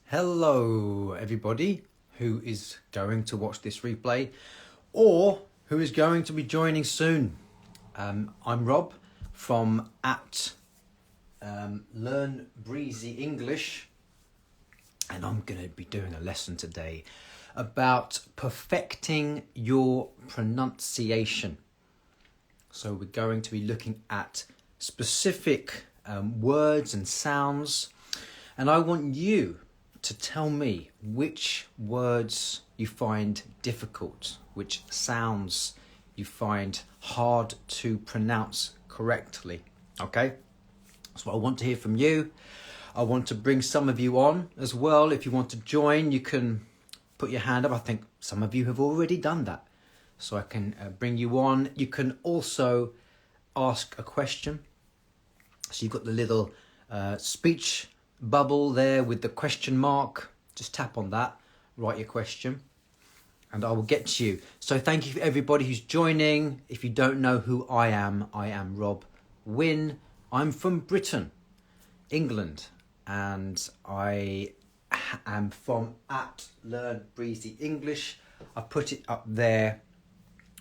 Hello everybody who is going to watch this replay or who is going to be joining soon. I'm Rob from Learn Breezy English, and I'm going to be doing a lesson today about perfecting your pronunciation. So we're going to be looking at specific words and sounds, and I want you to tell me which words you find difficult, which sounds you find hard to pronounce correctly. Okay? That's what I want to hear from you. I want to bring some of you on as well. If you want to join, you can put your hand up. I think some of you have already done that. So I can bring you on. You can also ask a question. So you've got the little speech bubble there with the question mark. Just tap on that, write your question, and I will get to you. So thank you for everybody who's joining. If you don't know who I am Rob Wynne. I'm from Britain, England, and I am from Learn Breezy English. I put it up there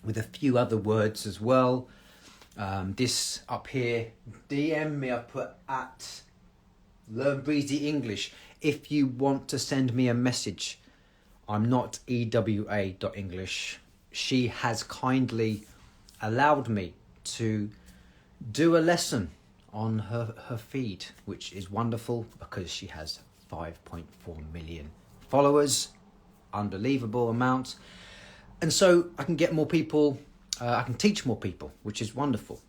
with a few other words as well. This up here, DM me, I put Learn Breezy English. If you want to send me a message, I'm not EWA.English. She has kindly allowed me to do a lesson on her feed, which is wonderful because she has 5.4 million followers. Unbelievable amount. And so I can get more people, I can teach more people, which is wonderful.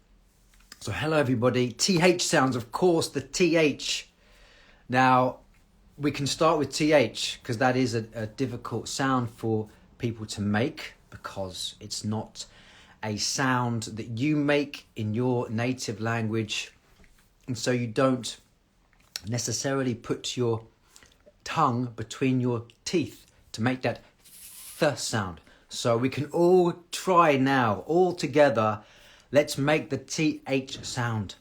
So hello everybody. TH sounds, of course, the TH. Now, we can start with TH because that is a difficult sound for people to make because it's not a sound that you make in your native language. And so you don't necessarily put your tongue between your teeth to make that th sound. So we can all try now, all together. Let's make the TH sound.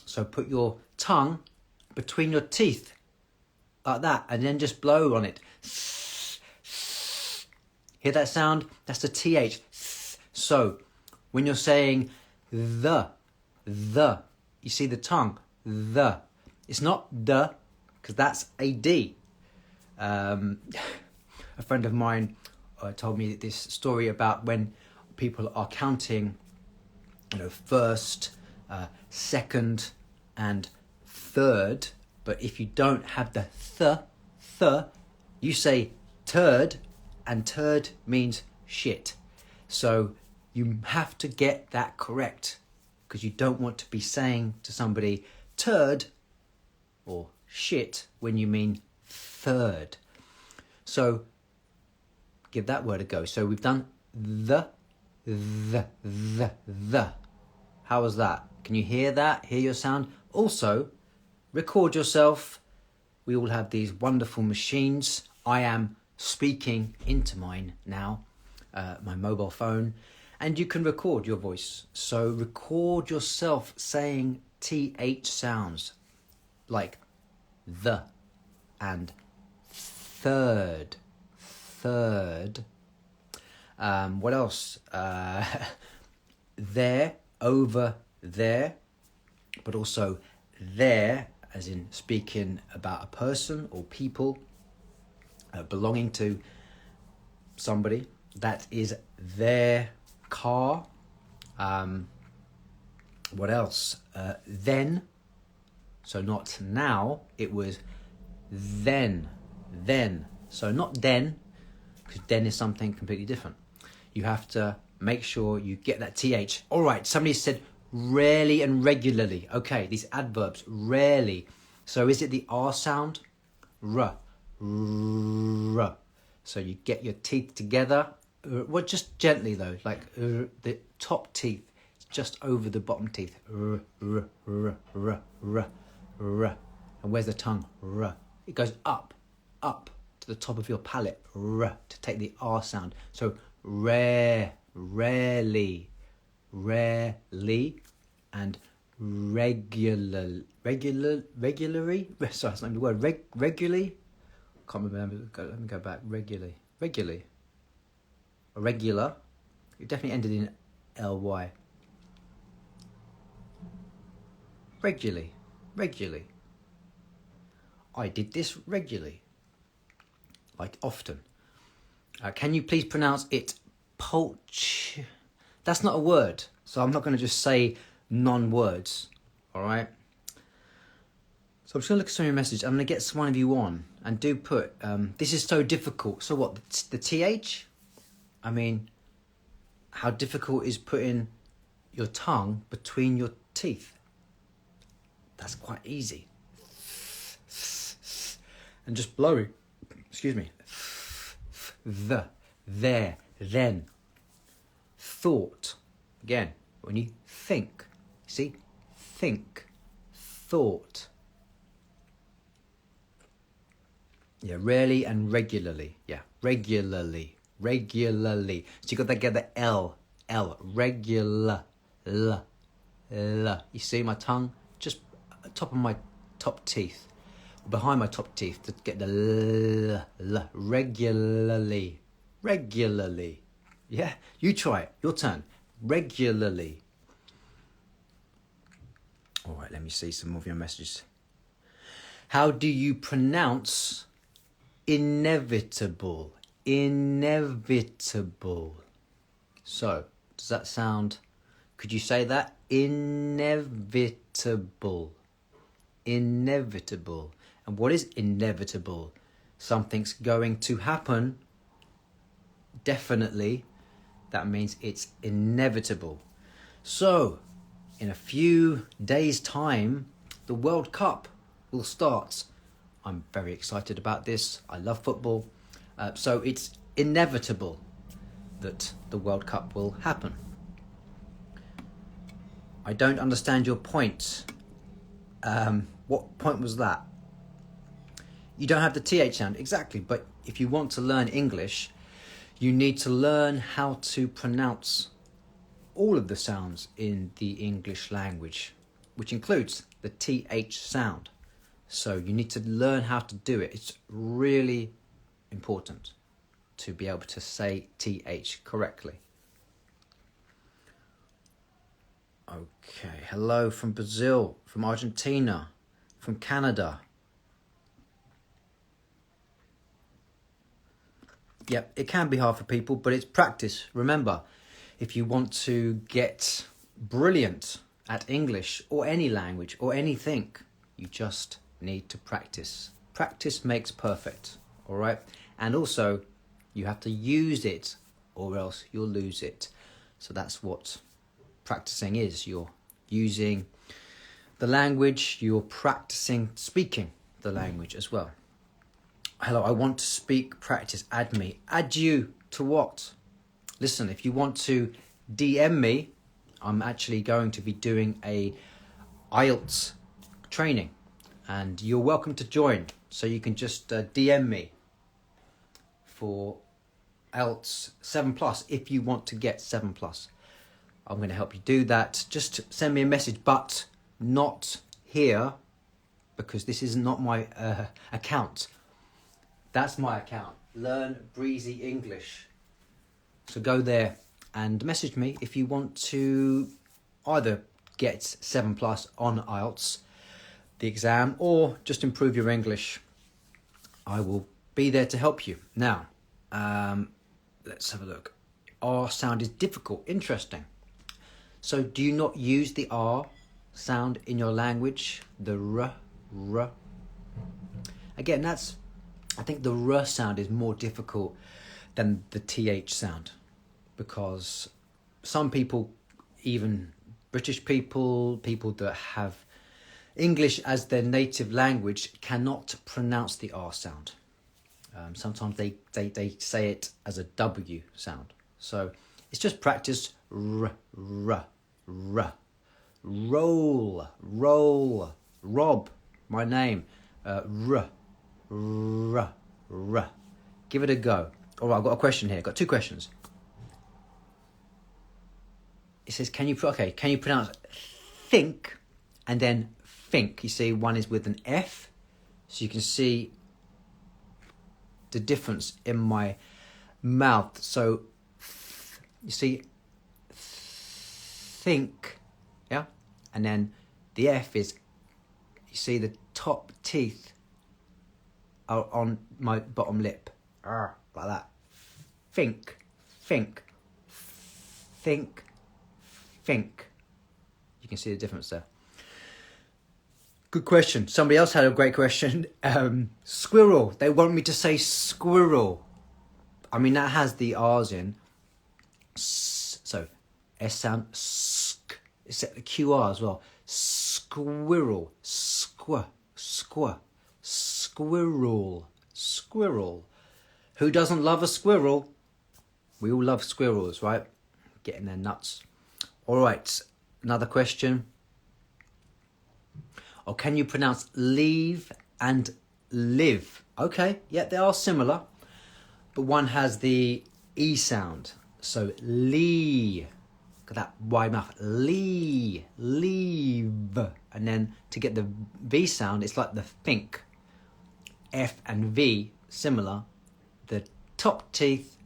So put your tongue between your teeth like that, and then just blow on it. Hear that sound? That's the TH. So when you're saying the, you see the tongue, the. It's not the, because that's a D. A friend of mine told me this story about when people are counting, first, second, and third. But if you don't have the th, you say turd, and turd means shit. So you have to get that correct because you don't want to be saying to somebody turd or shit when you mean third. So give that word a go. So we've done the. How was that? Can you hear that? Hear your sound? Also, record yourself. We all have these wonderful machines. I am speaking into mine now, my mobile phone, and you can record your voice. So record yourself saying TH sounds like the and third. What else? There, over there, but also there, as in speaking about a person or people belonging to somebody. That is their car. What else? Then. So not now, it was then. So not then, because then is something completely different. You have to make sure you get that TH. All right, somebody said rarely and regularly. Okay, these adverbs, rarely. So is it the R sound? R. So you get your teeth together. Well, just gently though, like the top teeth just over the bottom teeth. And where's the tongue? It goes up to the top of your palate. To take the R sound. So rarely, and regularly. Sorry, that's not the word. Regularly, Can't remember. Let me go back. Regularly. A regular. It definitely ended in ly. Regularly. I did this regularly. Like often. Can you please pronounce it poach? That's not a word, so I'm not going to just say non-words. All right. So I'm just going to look at some of your messages. I'm going to get one of you on, and do put. This is so difficult. So what? The th? I mean, how difficult is putting your tongue between your teeth? That's quite easy. And just blowing. Excuse me. There, then. Thought. Again, when you think. See? Think. Thought. Yeah, rarely and regularly. Yeah, regularly. So you got to get the L. Regular. L. You see my tongue? Just top of my top teeth. Behind my top teeth to get the L. Regularly. Yeah, you try it. Your turn. Regularly. All right, let me see some more of your messages. How do you pronounce inevitable? Inevitable. So, does that sound... Could you say that? Inevitable. Inevitable. And what is inevitable? Something's going to happen. Definitely. That means it's inevitable. So, in a few days' time, the World Cup will start. I'm very excited about this. I love football. So it's inevitable that the World Cup will happen. I don't understand your point. What point was that? You don't have the TH sound. Exactly. But if you want to learn English, you need to learn how to pronounce all of the sounds in the English language, which includes the TH sound. So you need to learn how to do it. It's really important to be able to say TH correctly. Okay, hello from Brazil, from Argentina, from Canada. Yep, it can be hard for people, but it's practice. Remember, if you want to get brilliant at English or any language or anything, you just need to practice. Practice makes perfect, all right? And also, you have to use it or else you'll lose it. So that's what practicing is. You're using the language, you're practicing speaking the language as well. Hello, I want to speak, practice, add me. Add you to what? Listen, if you want to DM me, I'm actually going to be doing a IELTS training and you're welcome to join. So you can just DM me for IELTS 7+, if you want to get 7+. I'm going to help you do that. Just send me a message, but not here because this is not my account. That's my account. Learn Breezy English. So go there and message me if you want to either get 7+ on IELTS, the exam, or just improve your English. I will be there to help you. Now, let's have a look. R sound is difficult. Interesting. So do you not use the R sound in your language? The R. Again, I think the R sound is more difficult than the TH sound because some people, even British people, people that have English as their native language, cannot pronounce the R sound. Sometimes they say it as a W sound. So it's just practice. R. Roll. Rob, my name. R. Give it a go. All right, I've got a question here. I've got two questions. It says, can you pronounce think and then think? You see, one is with an F. So you can see the difference in my mouth. So, you see, think, yeah? And then the F is, you see the top teeth are on my bottom lip. Like that. Think, think, think, think. You can see the difference there. Good question. Somebody else had a great question. Squirrel. They want me to say squirrel. I mean, that has the R's in. So, S sound, sk. It's the QR as well. Squirrel. Squirrel. Squirrel. Who doesn't love a squirrel? We all love squirrels, right? Getting their nuts. All right. Another question. Or can you pronounce leave and live? Okay, yeah, they are similar, but one has the E sound. So lee, got that wide mouth. Leave. And then to get the V sound, it's like the think. F and V, similar. The top teeth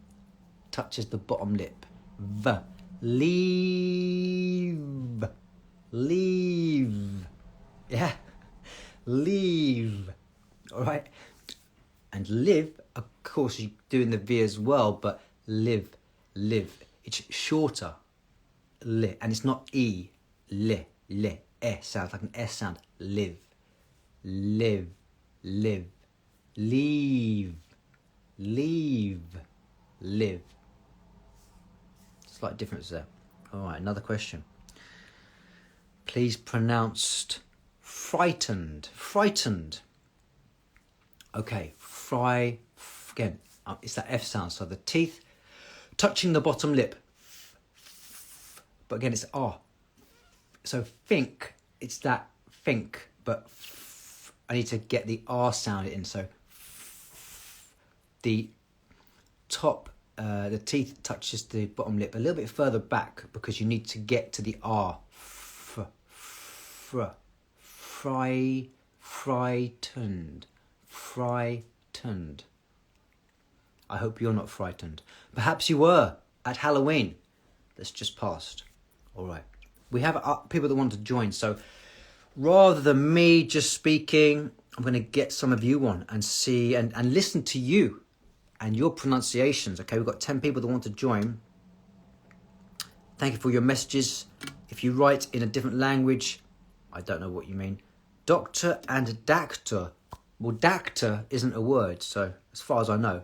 touches the bottom lip. V. Leave. Yeah, leave. All right. And live, of course, you're doing the V as well, but live. It's shorter. Li. And it's not E. Li. Sounds like an S sound. Live. Leave. Slight difference there. All right, another question. Please pronounced frightened. Okay, again, it's that F sound. So the teeth touching the bottom lip. But again, it's R. So think, it's that think, but I need to get the R sound in. So the top, the teeth touches the bottom lip a little bit further back because you need to get to the R. Frightened. I hope you're not frightened. Perhaps you were at Halloween. That's just passed. All right. We have people that want to join. So rather than me just speaking, I'm going to get some of you on and see and listen to you and your pronunciations. Okay, we've got 10 people that want to join. Thank you for your messages. If you write in a different language, I don't know what you mean. Doctor and dactor. Well, dactor isn't a word, so as far as I know.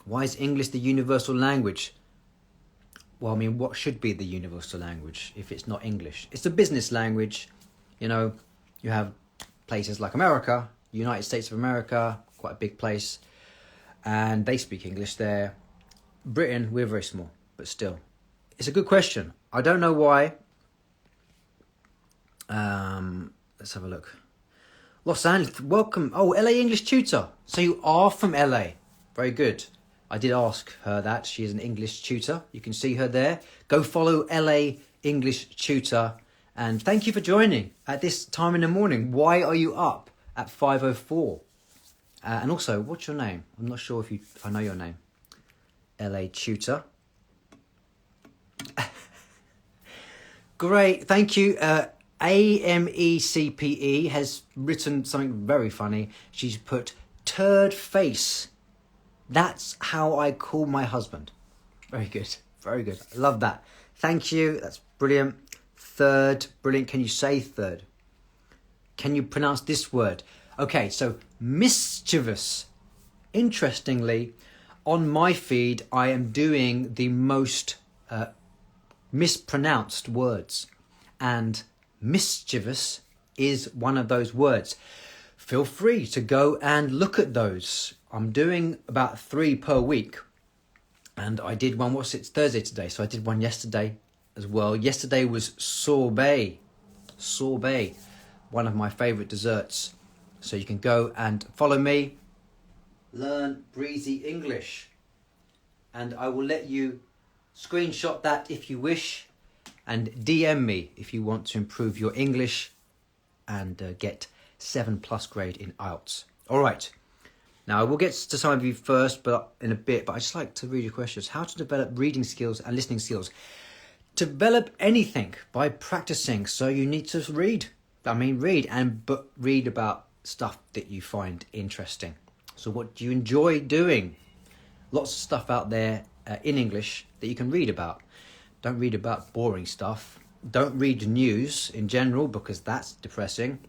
Why is English the universal language? Well, I mean, what should be the universal language if it's not English? It's a business language. You know, you have places like America, United States of America, quite a big place, and they speak English there. Britain, we're very small, but still. It's a good question. I don't know why. Let's have a look. Los Angeles, welcome. Oh, LA English tutor. So you are from LA. Very good. I did ask her that. She is an English tutor. You can see her there. Go follow LA English tutor. And thank you for joining at this time in the morning. Why are you up at 5:04? And also, what's your name? I'm not sure if I know your name. LA tutor. Great. Thank you. AMECPE has written something very funny. She's put turd face. That's how I call my husband. Very good. Very good. I love that. Thank you. That's brilliant. Third. Brilliant. Can you say third? Can you pronounce this word? Okay, so mischievous. Interestingly, on my feed, I am doing the most mispronounced words. And mischievous is one of those words. Feel free to go and look at those. I'm doing about 3 per week. And I did one, it's Thursday today, so I did one yesterday as well. Yesterday was sorbet. Sorbet, one of my favourite desserts. So you can go and follow me. Learn Breezy English. And I will let you screenshot that if you wish. And DM me if you want to improve your English and get 7+ grade in IELTS. All right. Now, we'll get to some of you first, but in a bit. But I just like to read your questions. How to develop reading skills and listening skills? Develop anything by practicing. So you need to read. But read about stuff that you find interesting. So what do you enjoy doing? Lots of stuff out there in English that you can read about. Don't read about boring stuff. Don't read news in general because that's depressing.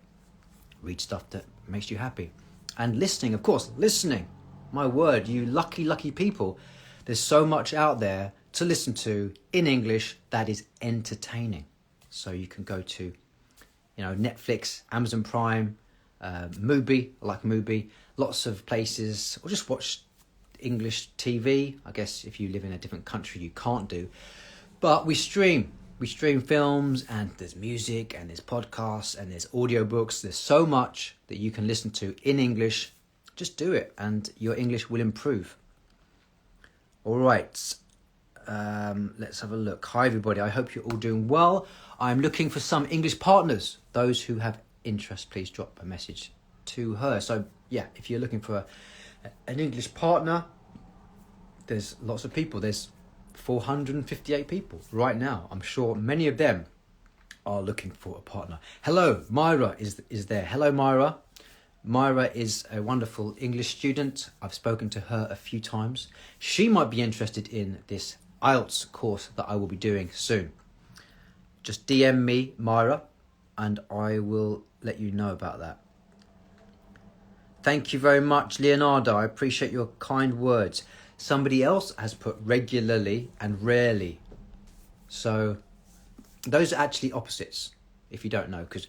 Read stuff that makes you happy. And listening, of course, listening. My word, you lucky people. There's so much out there to listen to in English that is entertaining. So you can go to, Netflix, Amazon Prime, Mubi, I like Mubi, lots of places, or just watch English TV. I guess if you live in a different country, you can't do. But we stream films, and there's music, and there's podcasts, and there's audiobooks. There's so much that you can listen to in English. Just do it, and your English will improve. All right, let's have a look. Hi, everybody. I hope you're all doing well. I'm looking for some English partners. Those who have interest, please drop a message to her. So, yeah, if you're looking for an English partner, there's lots of people. There's 458 people right now. I'm sure many of them are looking for a partner. Hello, Myra is there. Hello, Myra. Myra is a wonderful English student. I've spoken to her a few times. She might be interested in this IELTS course that I will be doing soon. Just DM me, Myra, and I will let you know about that. Thank you very much, Leonardo. I appreciate your kind words. Somebody else has put regularly and rarely. So those are actually opposites, if you don't know, because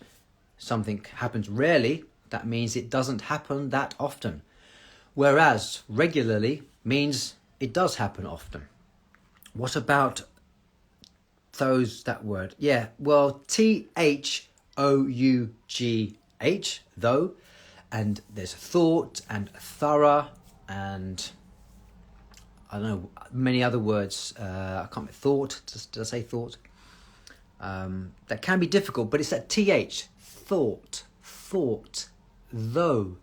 something happens rarely, that means it doesn't happen that often. Whereas regularly means it does happen often. What about that word? Yeah, well, THOUGH, though, and there's thought and thorough and I don't know, many other words. I can't remember. Thought, did I say thought? That can be difficult, but it's that TH, thought, though.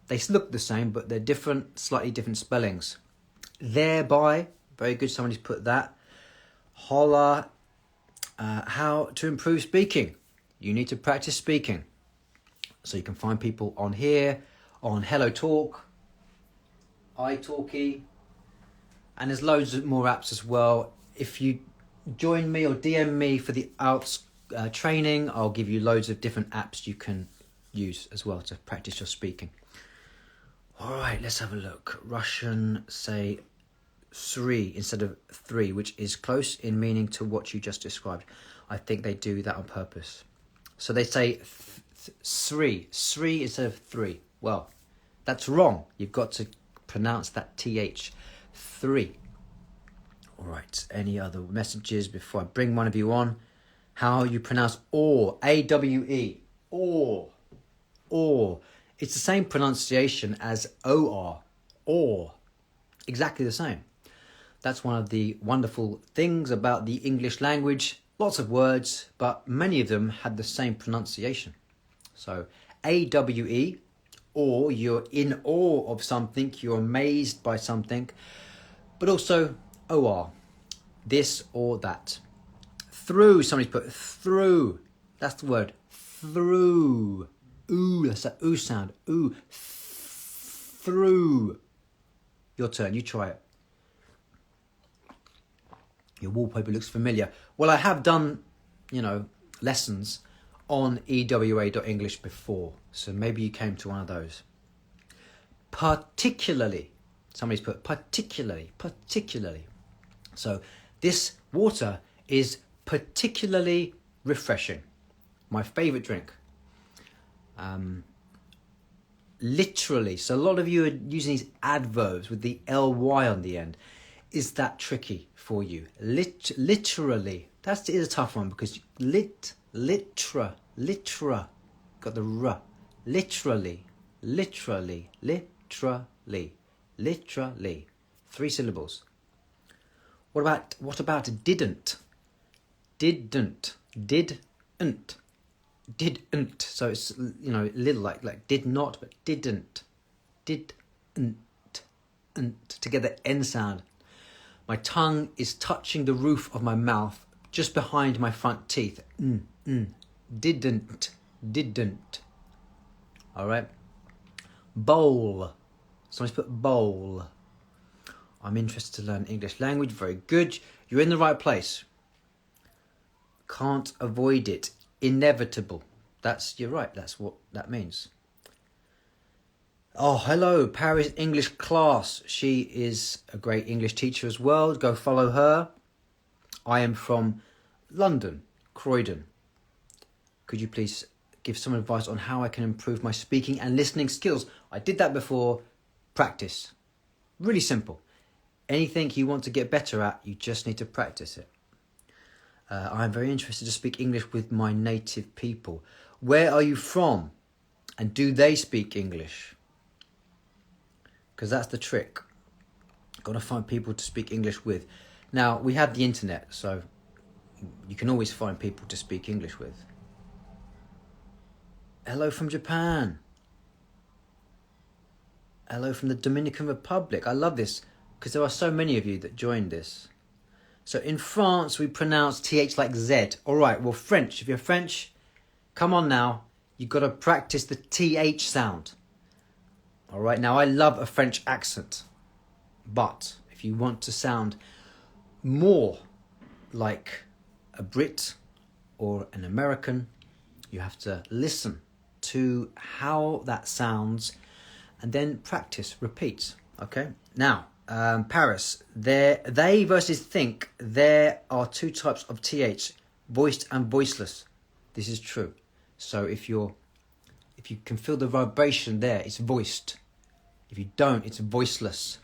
They look the same, but they're different, slightly different spellings. Thereby, very good, somebody's put that. Holla, how to improve speaking. You need to practice speaking. So you can find people on here, on Hello Talk, iTalki, and there's loads of more apps as well. If you join me or DM me for the IELTS training, I'll give you loads of different apps you can use as well to practice your speaking. All right, let's have a look. Russian say 3 instead of 3, which is close in meaning to what you just described. I think they do that on purpose. So they say 3 instead of 3. Well, that's wrong. You've got to pronounce that TH. 3. All right, any other messages before I bring one of you on? How you pronounce or, AWE, or. It's the same pronunciation as or, exactly the same. That's one of the wonderful things about the English language. Lots of words, but many of them had the same pronunciation. So AWE, or you're in awe of something, you're amazed by something, but also OR, this or that. Through, somebody's put through, that's the word, through. Ooh, that's that ooh sound, ooh, through. Your turn, you try it. Your wallpaper looks familiar. Well, I have done, lessons on ewa.english before, so maybe you came to one of those. Particularly, somebody's put particularly. So this water is particularly refreshing. My favourite drink. Literally, so a lot of you are using these adverbs with the ly on the end. Is that tricky for you? Literally, that is a tough one because litra, got the r. Literally. 3 syllables. What about didn't? Didn't. So it's little like did not, but didn't. to get the N sound. My tongue is touching the roof of my mouth just behind my front teeth. Didn't. All right. Bowl. Someone's put bowl. I'm interested to learn English language. Very good. You're in the right place. Can't avoid it. Inevitable. You're right. That's what that means. Oh, hello, Paris English class. She is a great English teacher as well. Go follow her. I am from London, Croydon. Could you please give some advice on how I can improve my speaking and listening skills? I did that before. Practice. Really simple. Anything you want to get better at, you just need to practice it. I'm very interested to speak English with my native people. Where are you from? And do they speak English? Because that's the trick. Got to find people to speak English with. Now, we have the internet, so you can always find people to speak English with. Hello from Japan. Hello from the Dominican Republic. I love this because there are so many of you that joined this. So in France, we pronounce TH like Z. All right, well, French. If you're French, come on now. You've got to practice the TH sound. All right, now I love a French accent. But if you want to sound more like a Brit or an American, you have to listen to how that sounds and then practice, repeat. Okay, now Paris, they versus think, there are two types of TH, voiced and voiceless. This is true. So if you can feel the vibration there, it's voiced. If you don't, it's voiceless.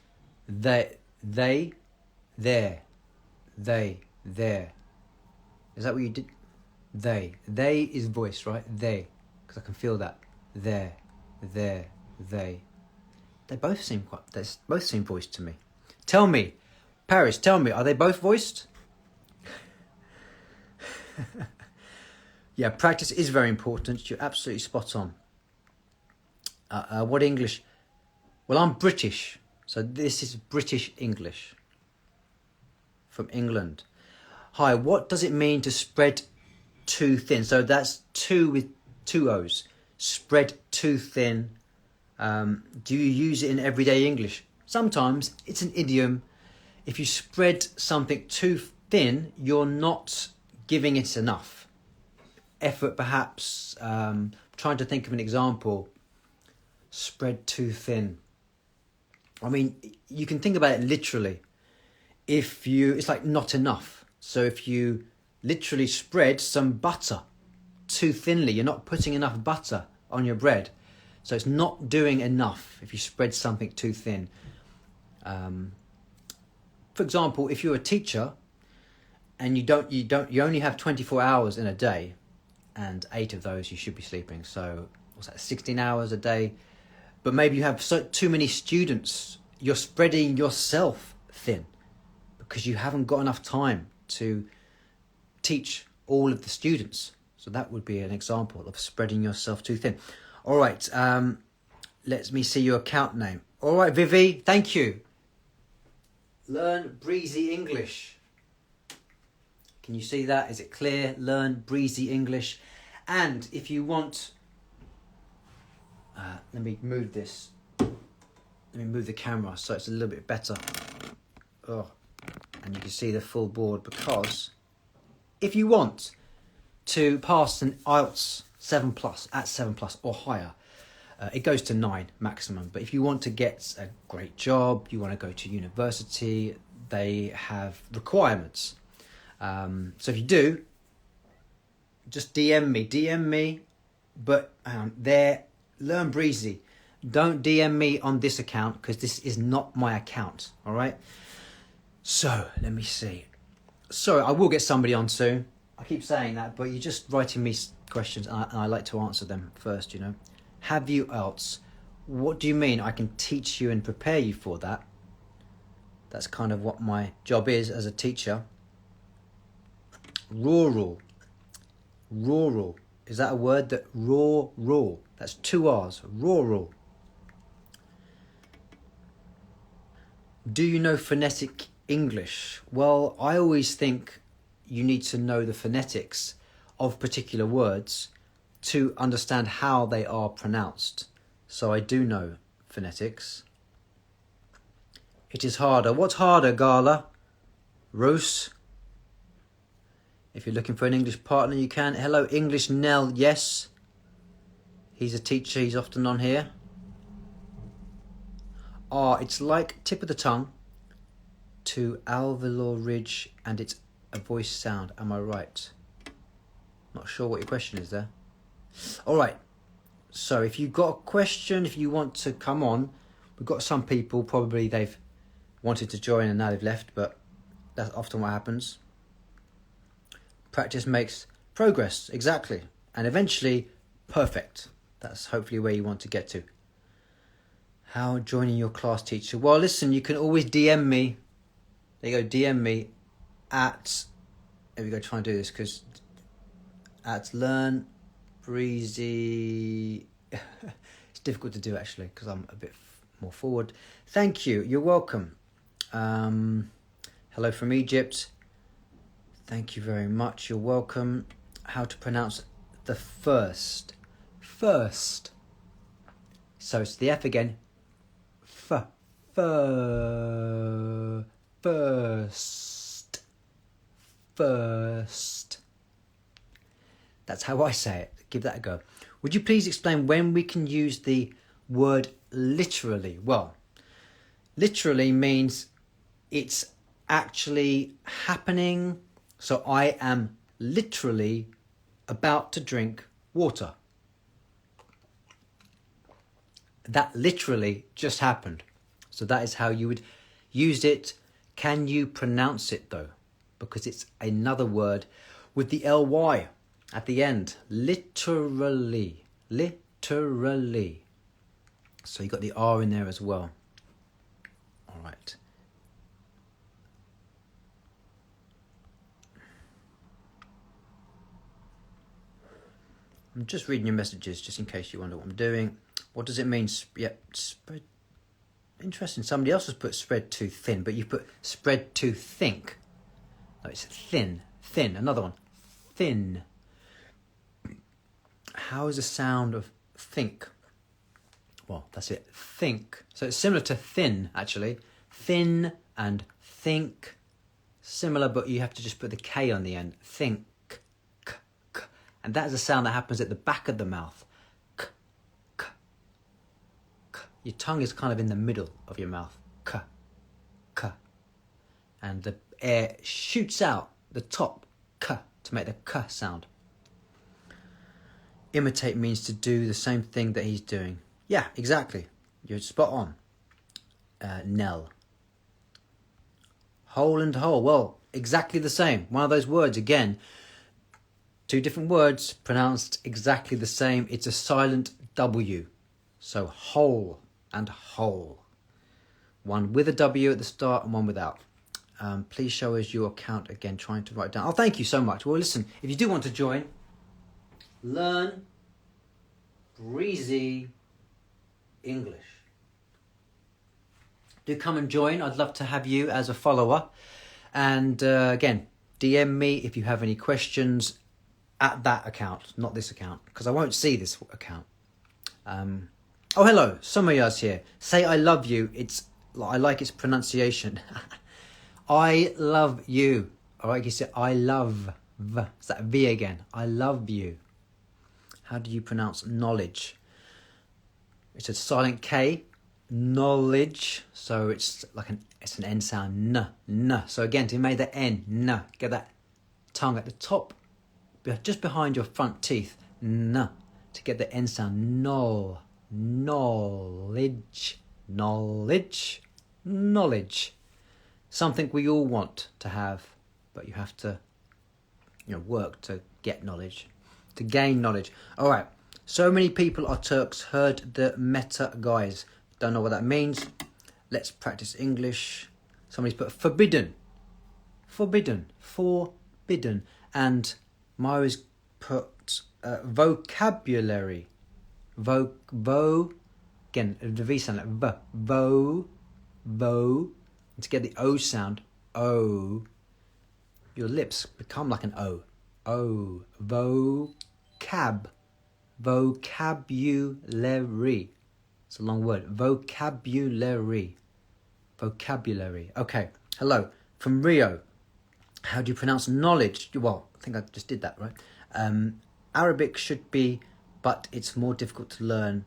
There. Is that what you did? They is voice, right? They, because I can feel that. They. They both seem voiced to me. Tell me, Paris, are they both voiced? Yeah, practice is very important. You're absolutely spot on. What English? Well, I'm British, so this is British English. From England. Hi, what does it mean to spread too thin? So that's two with two O's. Spread too thin. Do you use it in everyday English? Sometimes it's an idiom. If you spread something too thin, you're not giving it enough effort, perhaps. Trying to think of an example. Spread too thin. I mean, you can think about it literally. It's like not enough. So if you literally spread some butter too thinly, you're not putting enough butter on your bread. So it's not doing enough if you spread something too thin. For example, if you're a teacher and you only have 24 hours in a day, and 8 of those you should be sleeping. So what's that? 16 hours a day. But maybe you have too many students. You're spreading yourself thin because you haven't got enough time to teach all of the students. So that would be an example of spreading yourself too thin. All right, let me see your account name. All right, Vivi, thank you. Learn breezy English. Can you see that? Is it clear? Learn breezy English. And if you want... let me move this. Let me move the camera so it's a little bit better. Oh, and you can see the full board, because if you want to pass an IELTS 7+ at 7+ or higher, it goes to 9 maximum. But if you want to get a great job, you want to go to university, they have requirements. So if you do, just DM me. But there, Learn Breezy. Don't DM me on this account because this is not my account. All right. So let me see. Sorry, I will get somebody on soon. I keep saying that, but you're just writing me questions, and I like to answer them first. You know, have you else? What do you mean? I can teach you and prepare you for that. That's kind of what my job is as a teacher. Rural. Is that a word? That rural. That's 2 R's. Rural. Do you know phonetic English? Well, I always think you need to know the phonetics of particular words to understand how they are pronounced. So I do know phonetics. It is harder. What's harder, Gala? Roos? If you're looking for an English partner, you can. Hello, English Nell. Yes. He's a teacher. He's often on here. It's like tip of the tongue to alveolar ridge, and it's a voice sound. Am I right? Not sure what your question is there. All right. So if you've got a question, if you want to come on, we've got some people, probably they've wanted to join and now they've left, but that's often what happens. Practice makes progress, exactly. And eventually, perfect. That's hopefully where you want to get to. How joining your class teacher? Well, listen, you can always DM me. There you go, DM me at... There we go, try and do this, because... At Learn Breezy... It's difficult to do, actually, because I'm a bit more forward. Thank you, you're welcome. Hello from Egypt. Thank you very much. You're welcome. How to pronounce the first. First. So it's the F again. First. First. That's how I say it. Give that a go. Would you please explain when we can use the word literally? Well, literally means it's actually happening. So I am literally about to drink water. That literally just happened. So that is how you would use it. Can you pronounce it though? Because it's another word with the ly at the end. Literally. Literally. So you got the R in there as well. All right. I'm just reading your messages just in case you wonder what I'm doing. What does it mean? Yep, spread. Interesting. Somebody else has put spread too thin, but you put spread too think. No, it's thin. Thin. Another one. Thin. How is the sound of think? Well, that's it. Think. So it's similar to thin, actually. Thin and think. Similar, but you have to just put the K on the end. Think. And that is a sound that happens at the back of the mouth. K, k, k. Your tongue is kind of in the middle of your mouth. K, k. And the air shoots out the top, k, to make the k sound. Imitate means to do the same thing that he's doing. Yeah, exactly. You're spot on. Nell. Hole and hole. Well, exactly the same. One of those words again. Two different words pronounced exactly the same. It's a silent W. So whole and whole. One with a W at the start and one without. Please show us your account again, trying to write down. Oh, thank you so much. Well, listen, if you do want to join, Learn Breezy English. Do come and join. I'd love to have you as a follower. And again, DM me if you have any questions at that account, not this account, because I won't see this account. Oh, hello, Somayas here. Say I love you. I like its pronunciation. I love you. All right, you say I love. It's that V again. I love you. How do you pronounce knowledge? It's a silent K. Knowledge. So it's like it's an N sound. N. So again, to make the N. N. Get that tongue at the top, just behind your front teeth. N. To get the N sound. Knowledge. Knowledge. Knowledge. Something we all want to have, but you have to, work to get knowledge, to gain knowledge. All right. So many people are Turks. Heard the meta guys. Don't know what that means. Let's practice English. Somebody's put forbidden. Forbidden. Forbidden. And Myra's put vocabulary. Again, the V sound like And to get the O sound, O, your lips become like an O. O, vocabulary. It's a long word. Vocabulary. Okay, hello. From Rio. How do you pronounce knowledge? Well, I think I just did that, right? Arabic should be, but it's more difficult to learn.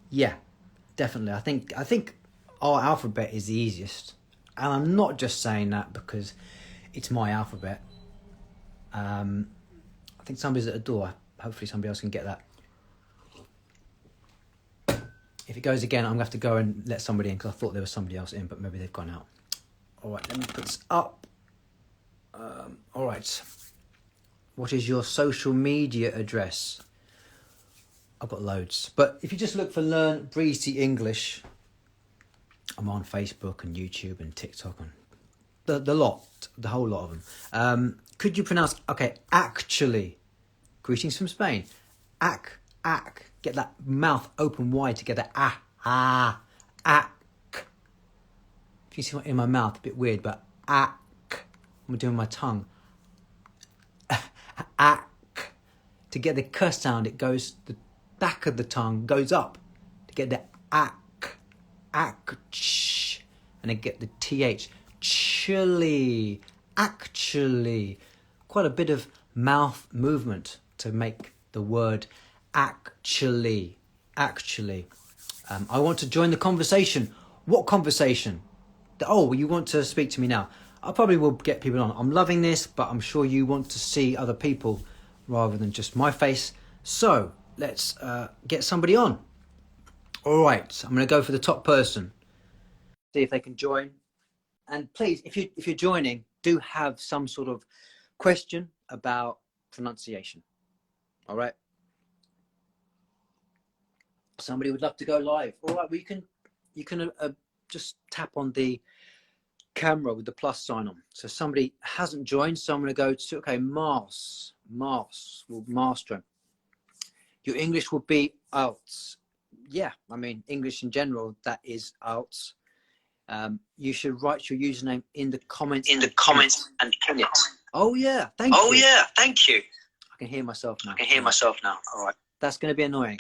Yeah, definitely. I think our alphabet is the easiest. And I'm not just saying that because it's my alphabet. I think somebody's at the door. Hopefully somebody else can get that. If it goes again, I'm going to have to go and let somebody in because I thought there was somebody else in, but maybe they've gone out. All right, let me put this up. All right. What is your social media address? I've got loads. But if you just look for Learn Breezy English, I'm on Facebook and YouTube and TikTok and the whole lot of them. Could you pronounce, okay, actually, greetings from Spain. Get that mouth open wide to get that ack. If you see what in my mouth, a bit weird, but ack. I'm doing my tongue. Ack. To get the k sound, it goes, the back of the tongue goes up. To get the ack. Ch. And then get the th. Chilly. Actually. Quite a bit of mouth movement to make the word actually. I want to join the conversation. What conversation? Oh, you want to speak to me now? I probably will get people on. I'm loving this, but I'm sure you want to see other people rather than just my face. So let's get somebody on. All right, I'm going to go for the top person. See if they can join. And please, if you're joining, do have some sort of question about pronunciation. All right. Somebody would love to go live. All right, well, you can just tap on the camera with the plus sign on. So somebody hasn't joined, so I'm going to go to, okay, Mars will master. Your English will be out. Yeah, I mean, English in general, that is out. You should write your username in the comments. And pin it. Oh yeah, thank you. I can hear myself now. All right. That's going to be annoying.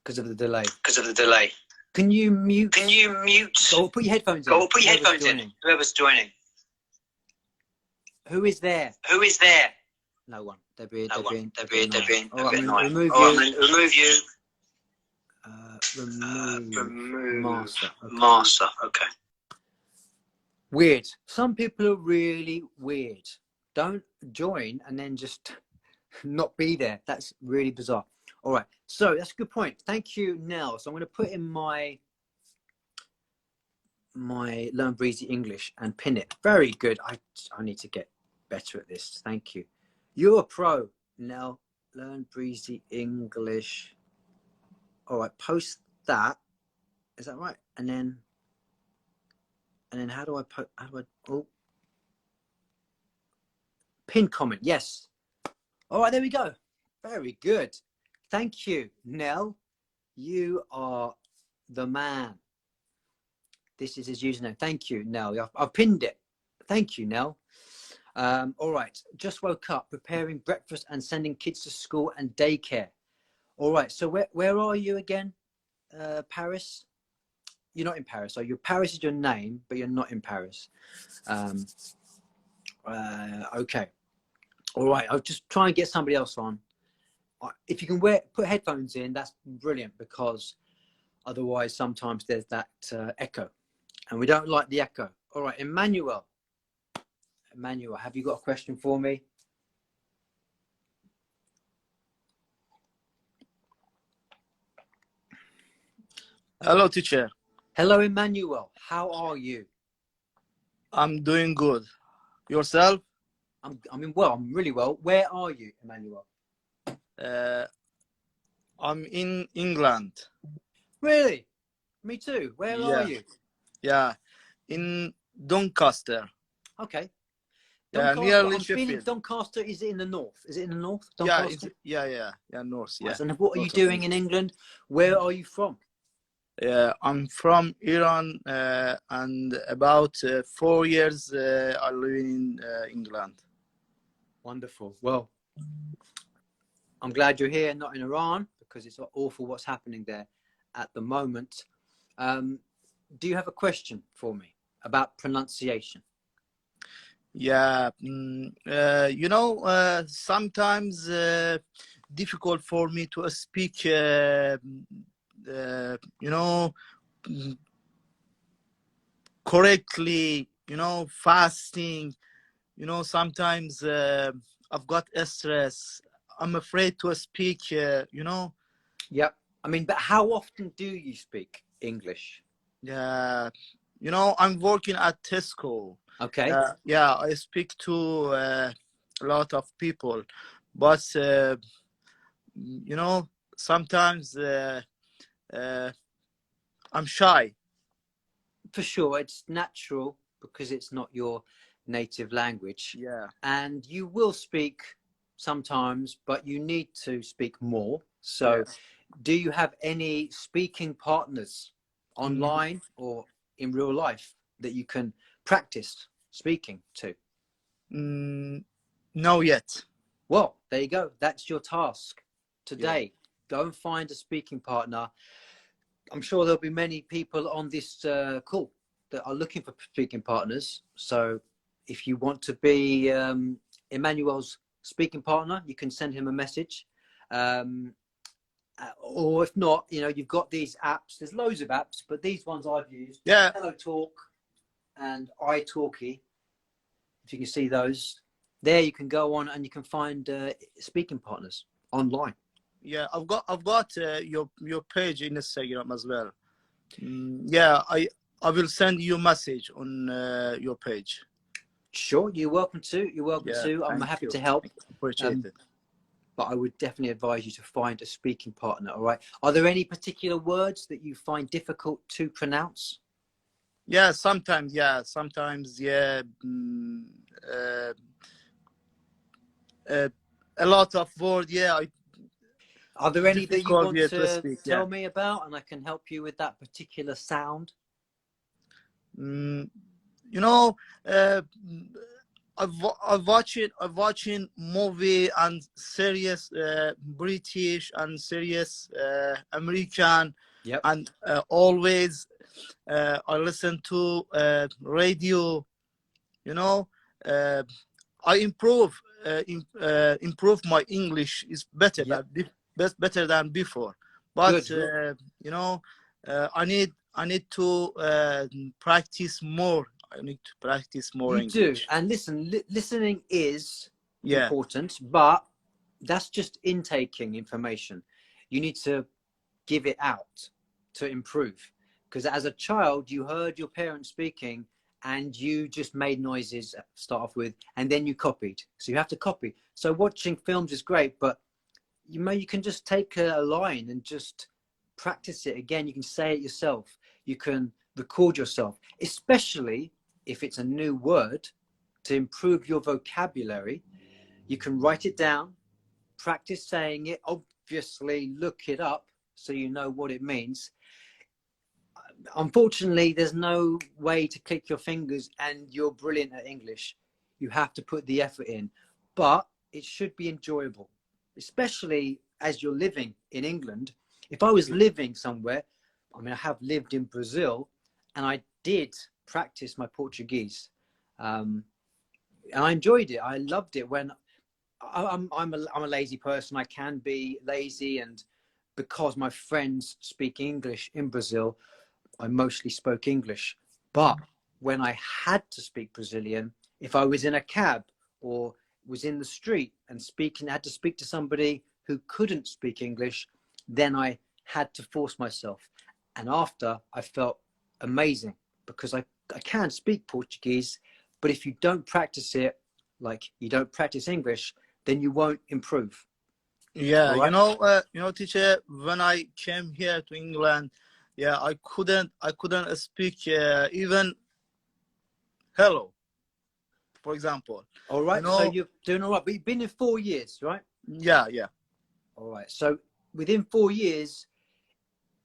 Because of the delay. Can you mute? Go put your headphones in. Whoever's joining. Who is there? No one. They're being annoying. I'm going to remove you. Remove master. Okay. Weird. Some people are really weird. Don't join and then just not be there. That's really bizarre. All right. So that's a good point. Thank you, Nell. So I'm going to put in my Learn Breezy English and pin it. Very good. I need to get better at this. Thank you. You're a pro, Nell. Learn Breezy English. All right. Post that. Is that right? And then how do I pin comment? Yes. All right, there we go. Very good. Thank you, Nell. You are the man. This is his username. Thank you, Nell. I've pinned it. Thank you, Nell. All right. Just woke up, preparing breakfast and sending kids to school and daycare. All right. So where are you again? Paris? You're not in Paris. So Paris is your name, but you're not in Paris. Okay. All right. I'll just try and get somebody else on. If you can put headphones in, that's brilliant, because otherwise sometimes there's that echo, and we don't like the echo. All right, Emmanuel, have you got a question for me? Hello, teacher. Hello, Emmanuel. How are you? I'm doing good. Yourself? I'm really well. Where are you, Emmanuel? I'm in England. Really? Me too. Where are you? Yeah, in Doncaster. Okay. Doncaster, nearly I'm Sheffield. feeling Doncaster. Is it in the north? Doncaster? Yeah, north. Yeah. And what are you doing in England? Where are you from? I'm from Iran, and about 4 years I live in England. Wonderful. Well, I'm glad you're here, not in Iran, because it's awful what's happening there at the moment. Do you have a question for me about pronunciation? Yeah, sometimes difficult for me to speak, mm, correctly, fasting, sometimes I've got stress. I'm afraid to speak, Yep. I mean, but how often do you speak English? Yeah, I'm working at Tesco. Okay. Yeah, I speak to a lot of people, but sometimes uh, I'm shy. For sure, it's natural because it's not your native language. Yeah. And you will speak sometimes, but you need to speak more. So, Yes. do you have any speaking partners Mm, online or in real life that you can practice speaking to? mm, no yet. Well, there you go. That's your task Yeah. today. Go and find a speaking partner. I'm sure there'll be many people on this call that are looking for speaking partners. So if you want to be Emmanuel's speaking partner, you can send him a message. Um, or if not, you've got these apps. There's loads of apps, but these ones I've used, Yeah. Hello Talk and iTalki. If you can see those, there you can go on and you can find speaking partners online. Yeah. I've got your page in Instagram as well. Yeah. I will send you a message on your page. Sure, you're welcome to. You're welcome Yeah. to. I'm Thank happy you. to help. Appreciate Um, it. but I would definitely advise you to find a speaking partner. All right. Are there any particular words that you find difficult to pronounce? Yeah. Sometimes. Yeah. Sometimes. Yeah. Uh, uh, a lot of word. Yeah. Are there any that you Difficult. want Yeah. To to speak. Yeah. tell me about, and I can help you with that particular sound? Mm, you know, uh, I've watching movie and series, British and series American, Yep. and always I listen to radio. You know, uh, I improve my English is better Yep. better than before. But Good. I need to practice more. I need to practice more You do. English. And listen, listening is Yeah. important, but that's just intaking information. You need to give it out to improve. Because as a child, you heard your parents speaking and you just made noises to start off with, and then you copied. So you have to copy. So watching films is great, but you can just take a line and just practice it again. You can say it yourself. You can record yourself, especially if it's a new word, to improve your vocabulary. You can write it down, practice saying it, obviously look it up so you know what it means. Unfortunately, there's no way to click your fingers and you're brilliant at English. You have to put the effort in, but it should be enjoyable, especially as you're living in England. If I was living somewhere, I mean, I have lived in Brazil and I did practice my Portuguese. And I enjoyed it. I loved it. When I'm a lazy person, I can be lazy. And because my friends speak English in Brazil, I mostly spoke English. But when I had to speak Brazilian, if I was in a cab or was in the street and had to speak to somebody who couldn't speak English, then I had to force myself. And after, I felt amazing because I can speak Portuguese, but if you don't practice it, like you don't practice English, then you won't improve. Yeah, All right. teacher, when I came here to England, yeah, I couldn't speak even hello, for example. All You right. So know, you're doing all right, but you've been in 4 years, right? yeah, yeah, All right. So within 4 years,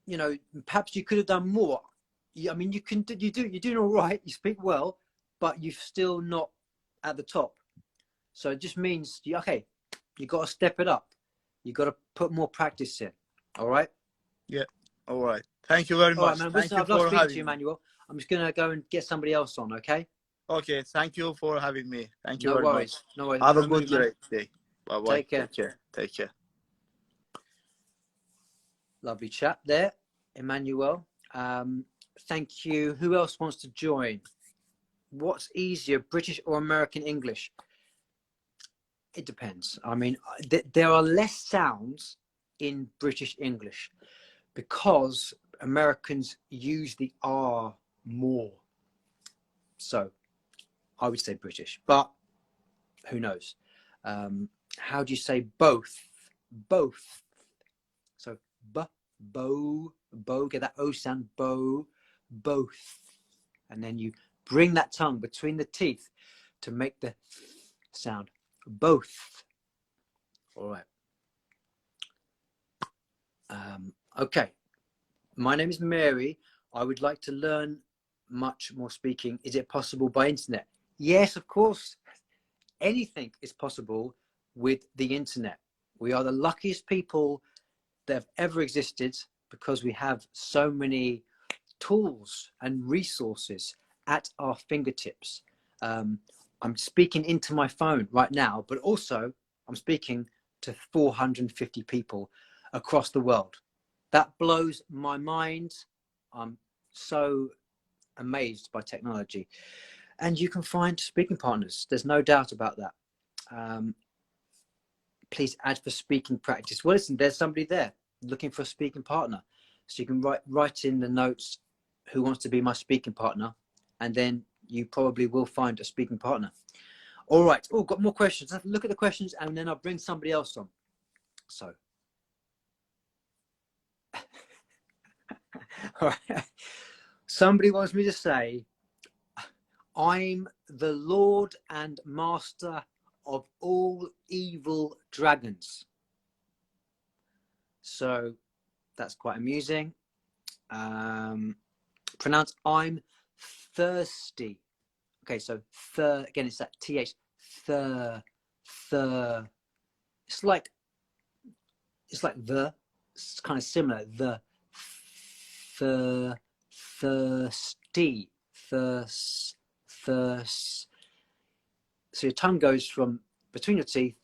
you know, perhaps you could have done more. I mean, you're doing all right. You speak well, but you're still not at the top. So it just means, okay, you got to step it up. You got to put more practice in. All right. Yeah. All right. Thank you very All right, much. man. Thank Listen, you I've loved for speaking to having you, me. Emmanuel. I'm just gonna go and get somebody else on. Okay. Okay. Thank you for having me. Thank you No very worries. much. No worries. I'm Have a gonna good move, man. great day. Bye bye. Take care. Take care. Take care. Lovely chat there, Emmanuel. Thank you. Who else wants to join? What's easier, British or American English? It depends. I mean, there are less sounds in British English because Americans use the R more. So I would say British, but who knows? How do you say both? Both. So bow, get that O sound, bow, both. And then you bring that tongue between the teeth to make the sound, both. All right. Okay. My name is Mary. I would like to learn much more speaking. Is it possible by internet? Yes, of course. Anything is possible with the internet. We are the luckiest people that have ever existed because we have so many tools and resources at our fingertips. I'm speaking into my phone right now, but also I'm speaking to 450 people across the world. That blows my mind. I'm so amazed by technology. And you can find speaking partners. There's no doubt about that. Please add for speaking practice. Well, listen, there's somebody there looking for a speaking partner. So you can write in the notes who wants to be my speaking partner, and then you probably will find a speaking partner. All right. Oh, got more questions. Let's look at the questions, and then I'll bring somebody else on. So, all right. Somebody wants me to say, I'm the Lord and Master of all evil dragons. So that's quite amusing. Pronounce I'm thirsty. Okay, so again, it's that th. Thir. It's like the. It's kind of similar. The. Thirsty. Thirst. So your tongue goes from between your teeth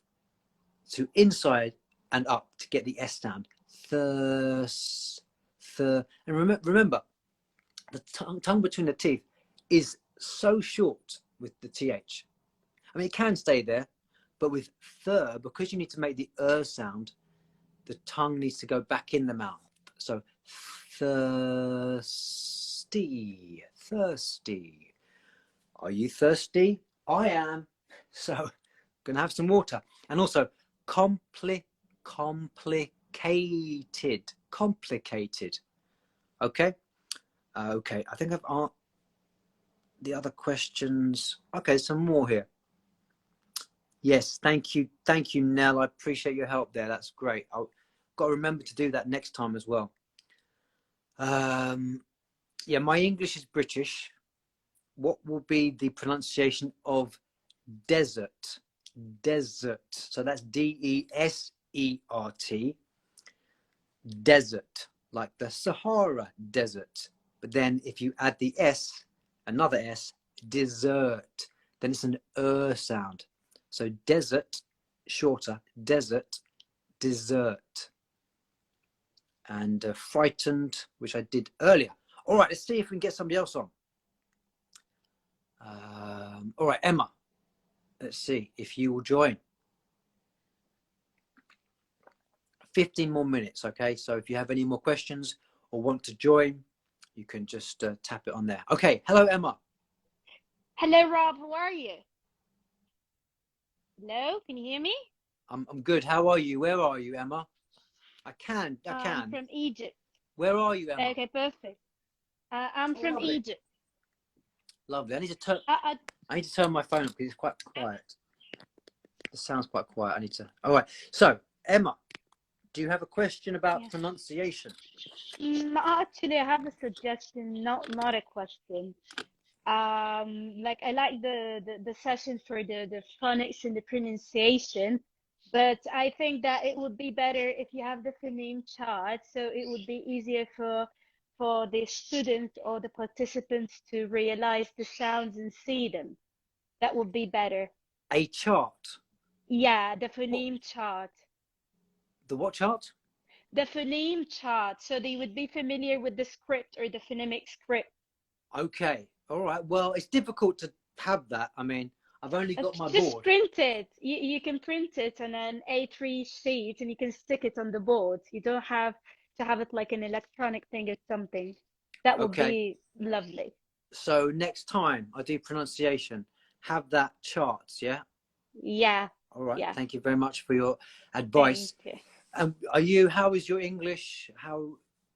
to inside and up to get the S sound. Thirst. And remember, the tongue between the teeth is so short with the th. I mean, it can stay there, but with thir, because you need to make the sound, the tongue needs to go back in the mouth. So thirsty. Are you thirsty? I am. So I'm gonna have some water. And also complicated. Okay. Okay, I think I've asked the other questions. Okay, some more here. Yes, thank you, Nell. I appreciate your help there. That's great. I've got to remember to do that next time as well. Yeah, my English is British. What will be the pronunciation of desert? Desert. So that's DESERT. Desert, like the Sahara Desert. But then if you add the S, another S, dessert, then it's an sound. So desert, shorter, desert, dessert. And frightened, which I did earlier. All right, let's see if we can get somebody else on. All right, Emma, let's see if you will join. 15 more minutes, okay? So if you have any more questions or want to join, you can just tap it on there. Okay, hello, Emma. Hello, Rob. How are you? Hello, can you hear me? I'm good. How are you? Where are you, Emma? I can. I'm from Egypt. Where are you, Emma? Okay, perfect. I'm from lovely. Egypt. Lovely. I need to turn my phone up because it's quite quiet. It sounds quite quiet. I need to. All right. So, Emma, do you have a question about Yeah. pronunciation? Actually, I have a suggestion, not a question. Like I like the session for the phonics and the pronunciation, but I think that it would be better if you have the phoneme chart, so it would be easier for the students or the participants to realize the sounds and see them. That would be better. A chart. Yeah, the What? phoneme chart. The what chart? The phoneme chart, so they would be familiar with the script or the phonemic script. Okay. All right. Well, it's difficult to have that. I mean, I've only got my Just board. print it. You can print it on an A3 sheet and you can stick it on the board. You don't have to have it like an electronic thing or something. That would Okay. be lovely. So next time I do pronunciation, have that chart. Yeah. Yeah, All right. yeah. Thank you very much for your Thank advice. you. How is your English?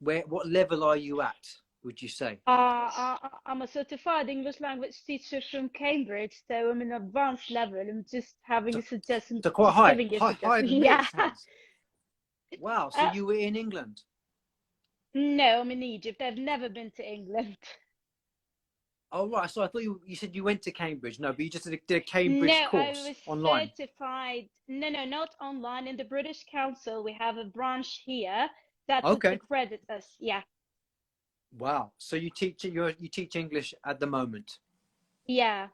What level are you at, would you say? I'm a certified English language teacher from Cambridge, so I'm in advanced level. I'm just having So, a suggestion, so quite just high, giving you a higher suggestion. than me, it Yeah. sounds. Wow. So Uh, you were in England? no, I'm in Egypt. I've never been to England. Oh, right. So I thought you said you went to Cambridge. No, but you just did a No, Cambridge I course was online. certified. No, not online. In the British Council, we have a branch here that would Okay. accredit us. Yeah, Wow. So you teach English at the moment. yeah.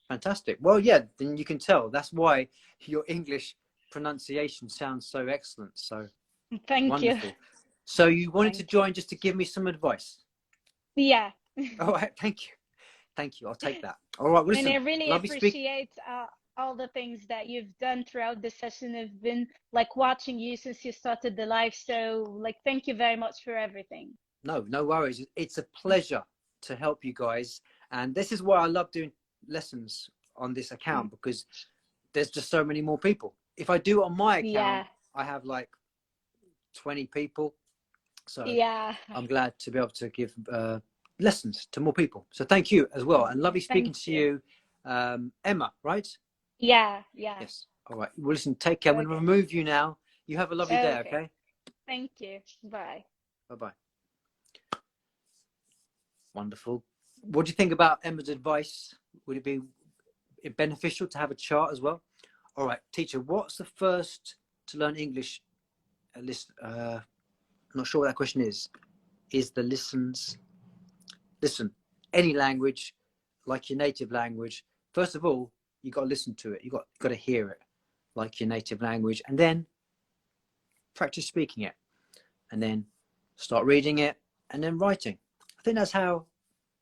Fantastic. Well, yeah, then you can tell. That's why your English pronunciation sounds so excellent. So Thank you. wonderful. So you wanted to Thank you. join just to give me some advice. Yeah. All right. Thank you. Thank you. I'll take that. All right. Well, And I listen, really lovely speak. appreciate all the things that you've done throughout the session. I've been like watching you since you started the live. So, like, thank you very much for everything. No worries. It's a pleasure to help you guys. And this is why I love doing lessons on this account, because there's just so many more people. If I do it on my account, Yeah. I have like 20 people. So Yeah. I'm glad to be able to give lessons to more people. So thank you as well. And lovely speaking Thank to you. you, Emma, right? Yeah. Yeah. Yes. All right. Well, listen, take care. I'm going to Okay. remove you now. You have a lovely day, Okay. okay? Thank you. Bye. Bye-bye. Wonderful. What do you think about Emma's advice? Would it be beneficial to have a chart as well? All right, teacher, what's the first to learn English? I'm not sure what that question is. Is the listens? Listen, any language, like your native language, first of all, you got to listen to it. You got to hear it like your native language, and then practice speaking it, and then start reading it, and then writing. I think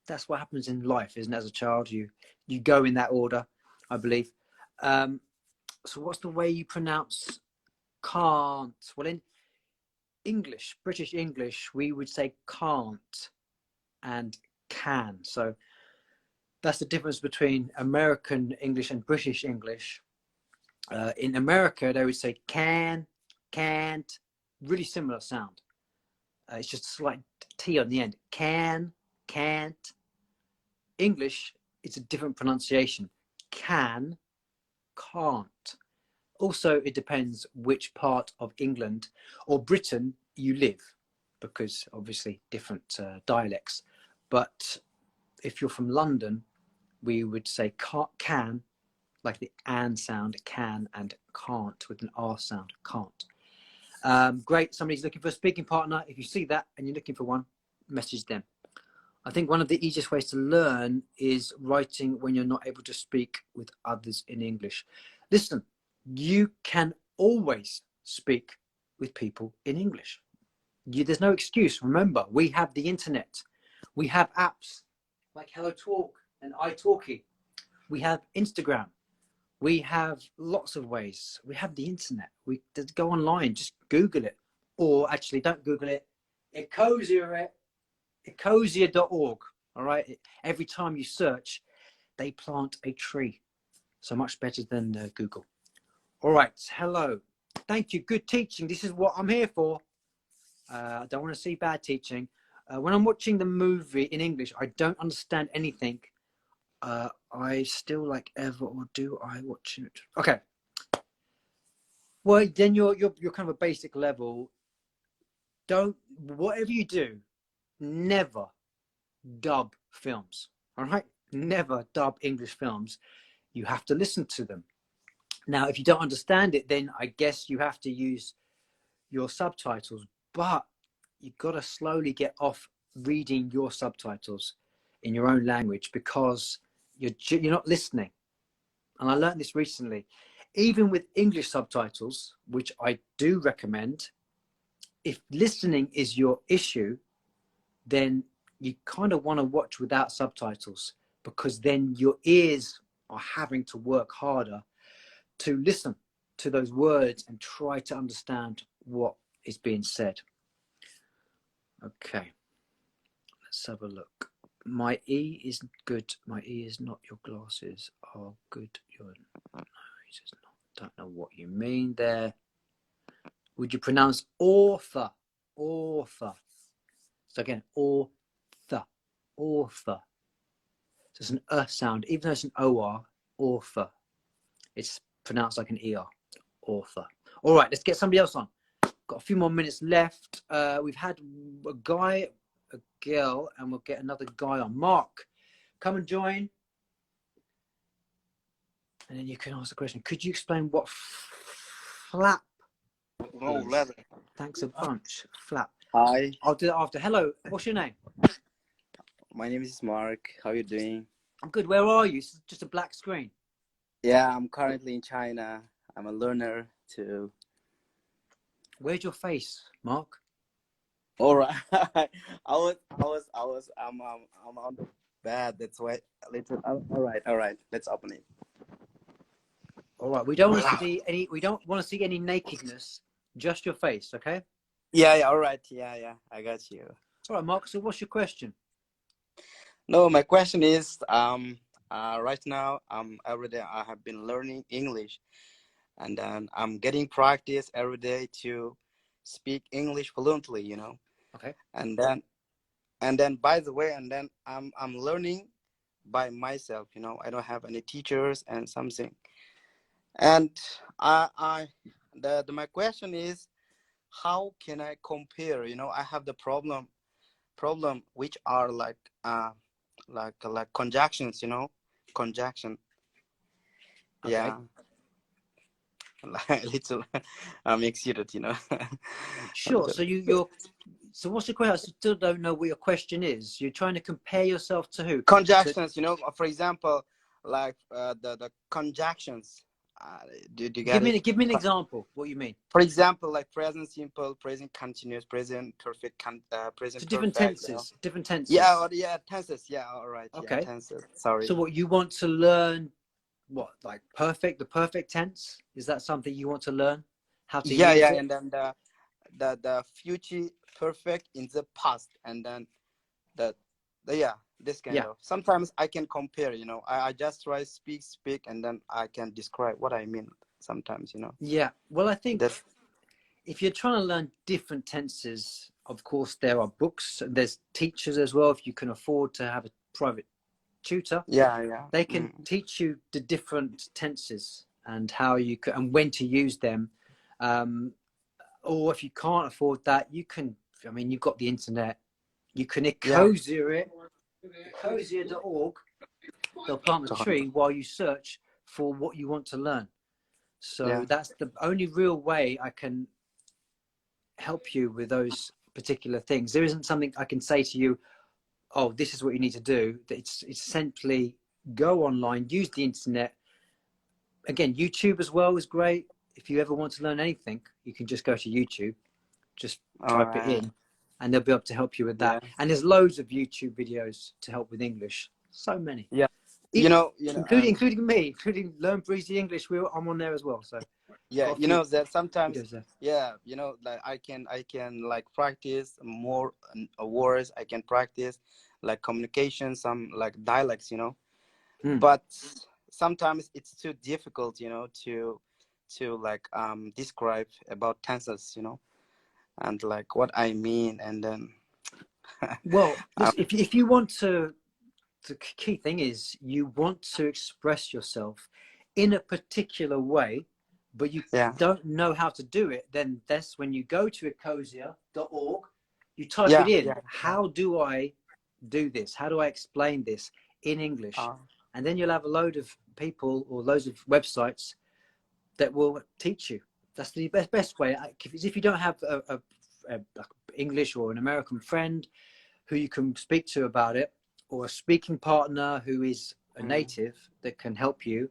that's what happens in life, isn't it? As a child, you go in that order, I believe. So what's the way you pronounce can't? Well, in English, British English, we would say can't and can. So that's the difference between American English and British English. In America, they would say can, can't, really similar sound. It's just a slight T on the end. Can, can't. English, it's a different pronunciation. Can, can't. Also, it depends which part of England or Britain you live, because obviously different dialects. But if you're from London, we would say can, like the an sound, can, and can't with an R sound, can't. Great. Somebody's looking for a speaking partner. If you see that and you're looking for one, message them. I think one of the easiest ways to learn is writing when you're not able to speak with others in English. Listen, you can always speak with people in English. There's no excuse. Remember, we have the internet. We have apps like HelloTalk and iTalki. We have Instagram. We have lots of ways. We have the internet. We just go online, just Google it. Or actually, don't Google it. Ecosia.org. All right. Every time you search, they plant a tree. So much better than Google. All right. Hello. Thank you. Good teaching. This is what I'm here for. I don't want to see bad teaching. When I'm watching the movie in English, I don't understand anything. I still like ever, or do I watch it? Okay. Well, then you're kind of a basic level. Don't, whatever you do, never dub films. All right, never dub English films. You have to listen to them. Now, if you don't understand it, then I guess you have to use your subtitles. But you've got to slowly get off reading your subtitles in your own language, because you're not listening. And I learned this recently. Even with English subtitles, which I do recommend, if listening is your issue, then you kind of want to watch without subtitles, because then your ears are having to work harder to listen to those words and try to understand what is being said. Okay, let's have a look. My E is good. My E is not. Your glasses are good. Your nose is not. Don't know what you mean there. Would you pronounce author? Author. So again, author. Author. So it's an sound, even though it's an OR, author. It's pronounced like an ER. Author. All right, let's get somebody else on. Got a few more minutes left. We've had a guy, a girl, and we'll get another guy on. Mark, come and join. And then you can ask the question. Could you explain what flap is? leather. Thanks a bunch. Flap. Hi, I'll do that after. Hello, what's your name? my name is Mark. How are you doing? I'm good. Where are you? It's just a black screen. Yeah, I'm currently in China. I'm a learner too. Where's your face, Mark? All right. I'm on the bed. That's why a little. All right. Let's open it. All right. We don't want to see any. We don't want to see any nakedness. Just your face, okay? Yeah. All right. Yeah. I got you. All right, Mark. So, what's your question? No, my question is, right now, every day I have been learning English, and then I'm getting practice every day to speak English fluently. Okay. And then by the way, and then I'm learning by myself. I don't have any teachers and something. And my question is, how can I compare? I have the problem which are like conjunctions. Conjunction. Okay. Yeah. Like a little, I'm excited. Sure. So So what's the question? I still don't know what your question is. You're trying to compare yourself to who? Conjunctions. For example, like the conjunctions. Do you get it? Give me an example. What you mean? For example, like present simple, present continuous, present perfect, present So different perfect. tenses. Different tenses. Yeah, tenses. Yeah, all right. Okay. Yeah, tenses. Sorry. So what you want to learn? What, like the perfect tense? Is that something you want to learn? How to use it? And then the future perfect in the past, and then this kind of. Sometimes I can compare. I just try speak, and then I can describe what I mean. Sometimes. Yeah. Well, I think That's, if you're trying to learn different tenses, of course there are books. There's teachers as well. If you can afford to have a private tutor, they can teach you the different tenses and how you can, and when to use them. Or if you can't afford that, you can. I mean, you've got the internet. You can Ecosia it. Ecosia.org. They'll plant a tree while you search for what you want to learn. So that's the only real way I can help you with those particular things. There isn't something I can say to you, oh, this is what you need to do. It's essentially go online, use the internet. Again, YouTube as well is great. If you ever want to learn anything, you can just go to YouTube, just type it in, and they'll be able to help you with that. And there's loads of YouTube videos to help with English. So many. Yeah. Including me, including Learn Breezy English. I'm on there as well. So that sometimes like I can like practice more words. I can practice like communication, some like dialects, but sometimes it's too difficult, to like describe about tenses, and like what I mean, and then well, if you want to, the key thing is you want to express yourself in a particular way but you Yeah. don't know how to do it, then that's when you go to ecosia.org, you type Yeah. it in. Yeah. How do I do this? How do I explain this in English? Uh, And then you'll have a load of people or loads of websites that will teach you. That's the best way. Because if you don't have a English or an American friend who you can speak to about it, or a speaking partner who is a native that can help you,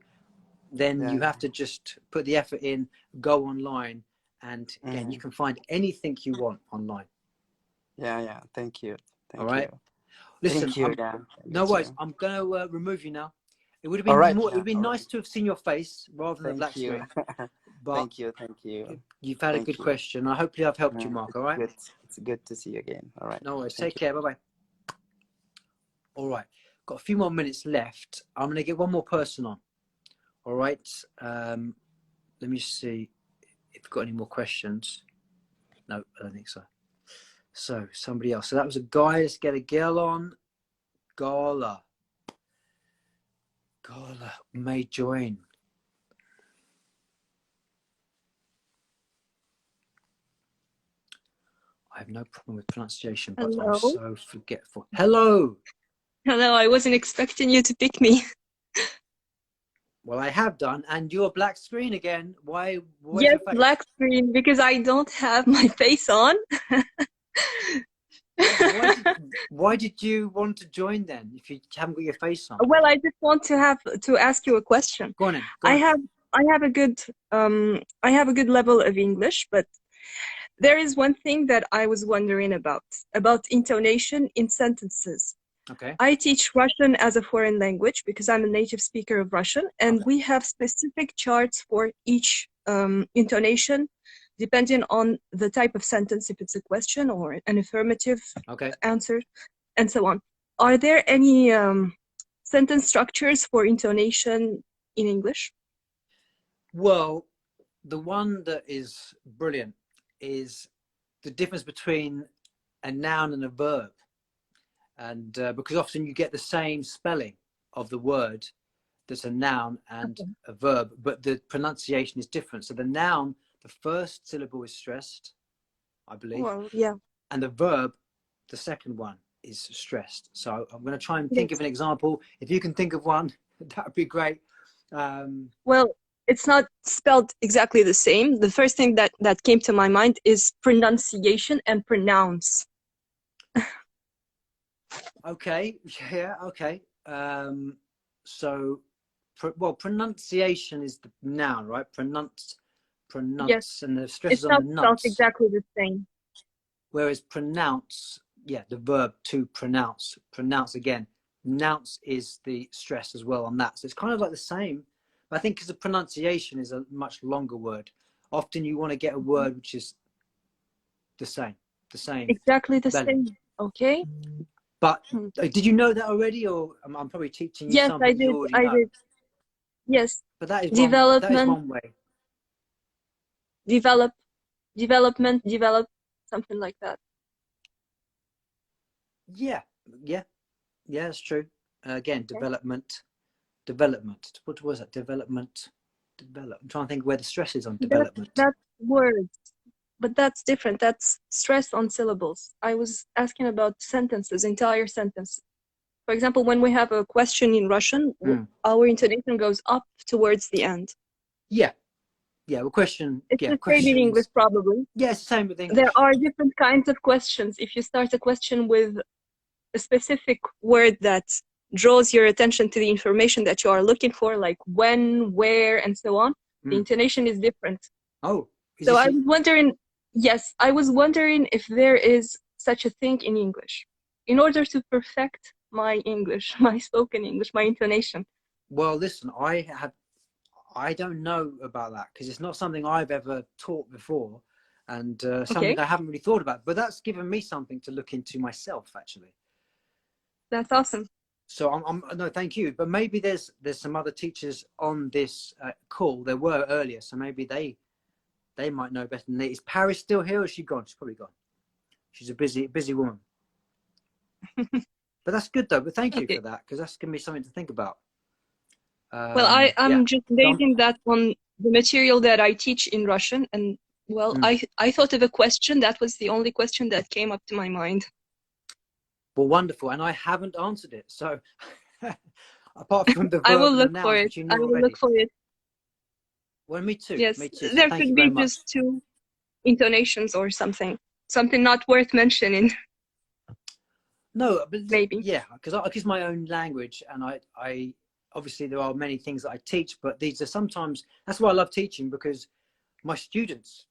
then you have to just put the effort in, go online, and again, you can find anything you want online. Yeah. Yeah. Thank you. All Thank right. you. Listen, Thank you. Yeah. no Thank worries. you. I'm going to remove you now. It would have All been right. more. It Yeah. would have been All nice right. to have seen your face rather than a black Thank you. screen. But Thank you. Thank you. you've had a Thank good you. question. Hopefully, I've helped you, Yeah, Mark. it's All right. good. It's good to see you again. All right. No worries. Thank Take care. Bye bye. All right. Got a few more minutes left. I'm going to get one more person on. All right. Let me see if we've got any more questions. No, I don't think so. So somebody else. So that was a guy. Let's get a girl on. Gala may join. I have no problem with pronunciation, but I'm Hello. so forgetful. Hello. Hello, I wasn't expecting you to pick me. Well, I have done, and you're black screen again. Where's Yes, your face? black screen, because I don't have my face on. Why did you want to join then if you haven't got your face on? Well, I just want to ask you a question. Go on then. I have a good level of English, but there is one thing that I was wondering about intonation in sentences. Okay. I teach Russian as a foreign language because I'm a native speaker of Russian, and we have specific charts for each intonation, depending on the type of sentence, if it's a question or an affirmative answer, and so on. Are there any sentence structures for intonation in English? Well, the one that is brilliant is the difference between a noun and a verb. And because often you get the same spelling of the word that's a noun and a verb, but the pronunciation is different. So the noun, the first syllable is stressed, I believe. Well, yeah. And the verb, the second one, is stressed. So I'm going to try and think of an example. If you can think of one, that would be great. Well, it's not spelled exactly the same. The first thing that came to my mind is pronunciation and pronounce. Okay, yeah, okay. So, pronunciation is the noun, right? Pronounce, yes. and the stress is on not the spelled nunts. exactly the same. Whereas pronounce, yeah, the verb to pronounce, pronounce again. Nounce is the stress as well on that. So it's kind of like the same. But I think because the pronunciation is a much longer word, often you want to get a word which is the same. Exactly the same. Okay. But did you know that already, or I'm probably teaching you yes, something you already know? I did. Yes. But that is development, one way. Development, something like that. Yeah, that's true. Again, development. What was that? Develop. I'm trying to think where the stress is on development. That's words, but that's different. That's stress on syllables. I was asking about sentences, entire sentences. For example, when we have a question in Russian, our intonation goes up towards the end. Yeah. Well, question. It's the same in English, probably. Yeah, it's the same with English. There are different kinds of questions. If you start a question with a specific word that draws your attention to the information that you are looking for, like when, where, and so on, the intonation is different. Oh. So I was wondering, yes, I was wondering if there is such a thing in English in order to perfect my English, my spoken English, my intonation. Well, listen, I don't know about that because it's not something I've ever taught before, and something I haven't really thought about. But that's given me something to look into myself, actually. That's awesome. So no, thank you. But maybe there's some other teachers on this call. There were earlier, so maybe they might know better than me. Is Paris still here, or is she gone? She's probably gone. She's a busy woman. But that's good though. But thank you for that, because that's giving me something to think about. Well, I'm just basing that on the material that I teach in Russian. And well, I thought of a question. That was the only question that came up to my mind. Well, wonderful. And I haven't answered it. So apart from the I verb will and look the for nouns, it. which you I knew will already. look for it. Well, me too. Yes, Me too. So there thank you could very be much. just 2 intonations or something not worth mentioning. No, but Maybe. yeah, because it's my own language, and I obviously there are many things that I teach, but these are sometimes, that's why I love teaching, because my students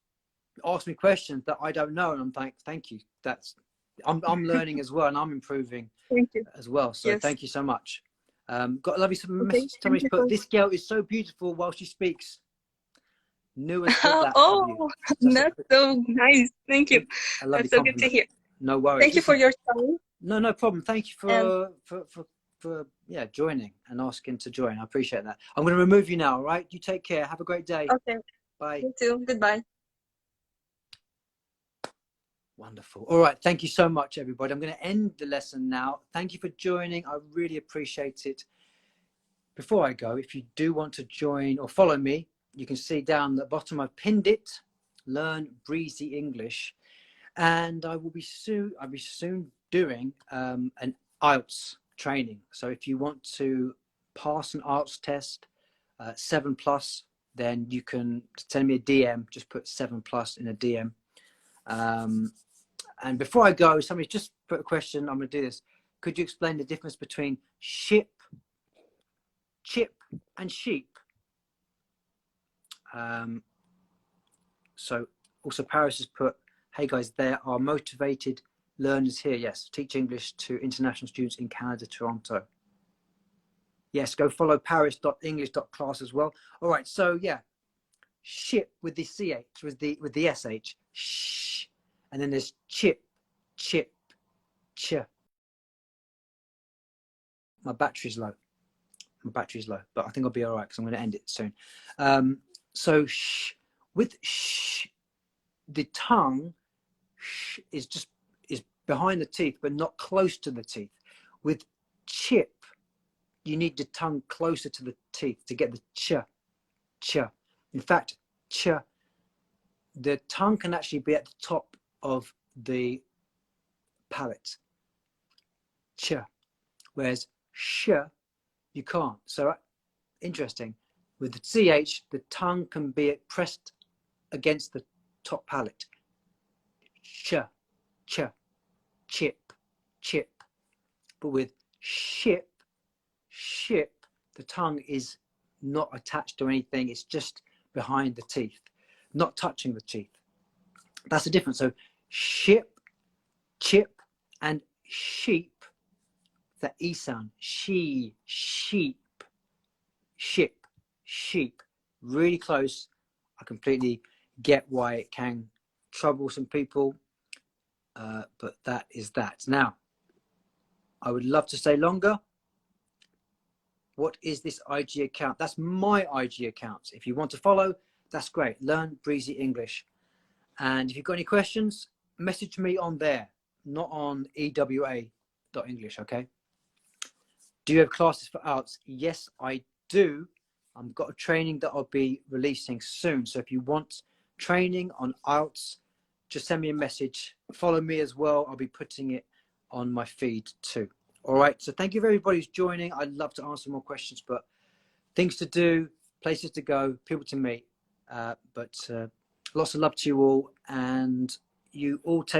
ask me questions that I don't know, and I'm like, thank you. I'm learning as well, and I'm improving Thank you. as well. So Yes. thank you so much. Got a lovely Okay. message. Somebody's put, this girl is so beautiful while she speaks. Knew as for that of you. Oh, that's so nice. Thank you. A lovely That's so good to compliment. hear. No worries. Thank you for your time. No problem. Thank you And for joining and asking to join. I appreciate that. I'm going to remove you now. All right. You take care. Have a great day. okay. Bye. You too. Goodbye. Wonderful. All right. Thank you so much, everybody. I'm going to end the lesson now. Thank you for joining. I really appreciate it. Before I go, if you do want to join or follow me, you can see down the bottom I've pinned it. Learn Breezy English, and I'll be soon doing an IELTS training. So if you want to pass an IELTS test 7+, then you can send me a DM. Just put 7+ in a DM. And before I go, somebody just put a question. I'm going to do this. Could you explain the difference between ship, chip, and sheep? So also Paris has put, hey guys, there are motivated learners here. Yes, teach English to international students in Canada, Toronto. Yes, go follow paris.english.class as well. All right, so yeah, ship with the ch, with the sh, shh, and then there's chip, ch. My battery's low, but I think I'll be all right because I'm going to end it soon. So with sh, the tongue is behind the teeth, but not close to the teeth. With chip, you need the tongue closer to the teeth to get the ch. In fact, the tongue can actually be at the top of the palate. Ch, whereas sh, you can't. So interesting. With the ch, the tongue can be pressed against the top palate. Ch, chip. But with ship, the tongue is not attached to anything. It's just behind the teeth, not touching the teeth. That's the difference. So ship, chip, and sheep, that E sound. Sheep, ship, sheep. Really close. I completely get why it can trouble some people, but that is that. Now, I would love to stay longer. What is this IG account? That's my IG account. If you want to follow, that's great. Learn Breezy English. And if you've got any questions, message me on there, not on ewa.english, okay? Do you have classes for IELTS? Yes, I do. I've got a training that I'll be releasing soon. So if you want training on IELTS, just send me a message. Follow me as well. I'll be putting it on my feed too. All right. So thank you for everybody who's joining. I'd love to answer more questions, but things to do, places to go, people to meet. But lots of love to you all, and you all take